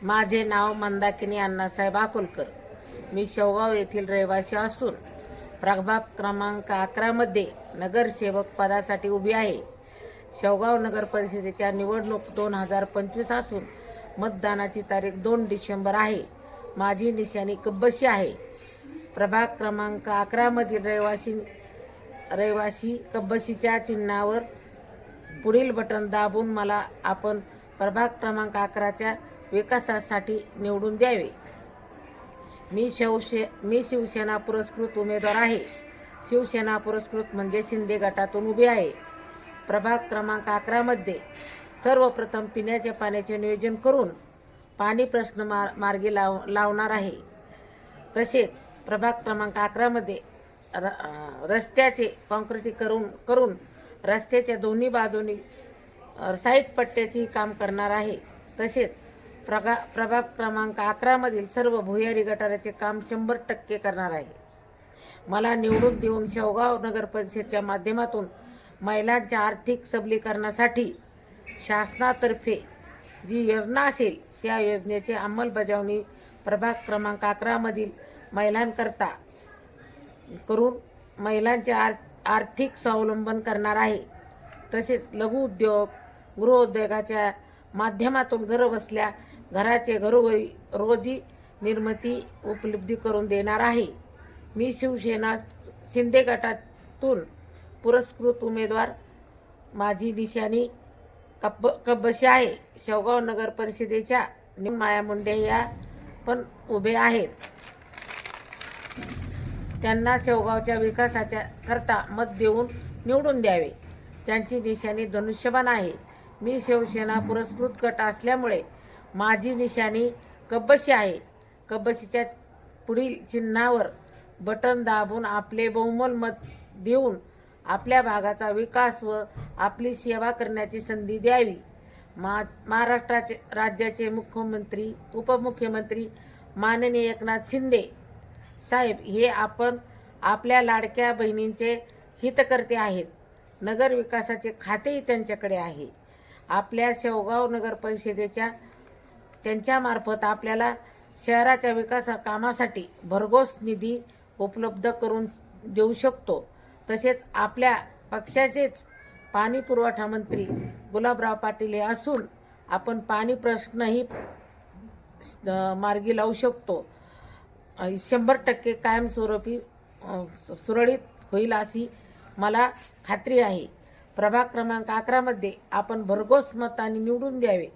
माझे नाव मंदाकिनी अण्णासाहेब अकोलकर. मी शेवगाव येथील रहिवासी असून प्रभाग क्रमांक 11 मध्ये नगरसेवक पदासाठी उभी आहे. शेवगाव नगर परिषदेच्या निवडणूक 2025 असून मतदानाची तारीख 2 डिसेंबर आहे. माझी निशाणी कब्बशी आहे. प्रभाग क्रमांक 11 मधील रहिवासी कब्बशीच्या चिन्हावर पुढील बटन दाबून मला आपण प्रभाग क्रमांक 11च्या विकासासाठी निवडून द्यावे. मी शिवसेना पुरस्कृत उमेदवार आहे. शिवसेना पुरस्कृत म्हणजे शिंदे गटातून उभी आहे. प्रभाग क्रमांक 11 मध्ये सर्वप्रथम पिण्याच्या पाण्याचे नियोजन करून पाणी प्रश्न मार्गी लावणार आहे. तसेच प्रभाग क्रमांक 11 मध्ये रस्त्याचे काँक्रिटीकरण करून रस्त्याच्या दोन्ही बाजूनी साईड पट्ट्याचे काम करणार आहे. तसेच प्रभाग क्रमांक 11 मधील सर्व भुयारी गटाराचे काम 100% करणार आहे. मला निवडून देऊन शेवगाव नगर परिषदेच्या माध्यमातून महिलांच्या आर्थिक सबलीकरणासाठी शासनातर्फे जी योजना असेल त्या योजनेची अंमलबजावणी प्रभाग क्रमांक 11 मधील महिलांकरता करून महिलांचे आर्थिक स्वावलंबन करणार आहे. तसेच लघु उद्योग गृहोद्योगाच्या माध्यमातून घरबसल्या घराचे घरोघरी रोजी निर्मिती उपलब्ध करून देणार आहे. मी शिंदे गटातून पुरस्कृत उमेदवार. माझी निशाणी कब्बशी आहे. शेवगाव नगर परिषदेच्या माया मुंडे या पण उभे आहेत. त्यांना शेवगावच्या विकासाच्या करता मत देऊन निवडून द्यावे. त्यांची निशाणी धनुष्यबाण आहे. मी शिवसेना पुरस्कृत गट असल्यामुळे माझी निशाणी कब्बशी आहे. कब्बशीच्या पुढील चिन्हावर बटन दाबून आपले बहुमोल मत देऊन आपल्या भागाचा विकास व आपली सेवा करण्याची संधी द्यावी. महाराष्ट्राचे राज्याचे मुख्यमंत्री उपमुख्यमंत्री माननीय एकनाथ शिंदे साहेब हे आपण आपल्या लाडक्या बहिणींचे हितकर्ते आहेत. नगर विकासाचे खातेही त्यांच्याकडे आहे. आपल्या शेवगाव नगर परिषदेच्या त्यांच्यामार्फत आपल्याला शहराच्या विकासा कामासाठी भरघोस निधी उपलब्ध करून देऊ शकतो. तसेच आपल्या पक्षाचेच पाणी पुरवठा मंत्री गुलाबराव पाटील हे असून आपण पाणी प्रश्नही मार्गी लावू शकतो. 100% कायमस्वरूपी सुरळीत होईल अशी मला खात्री आहे. प्रभाग क्रमांक 11 मध्ये आपण भरघोस मताने निवडून द्यावे.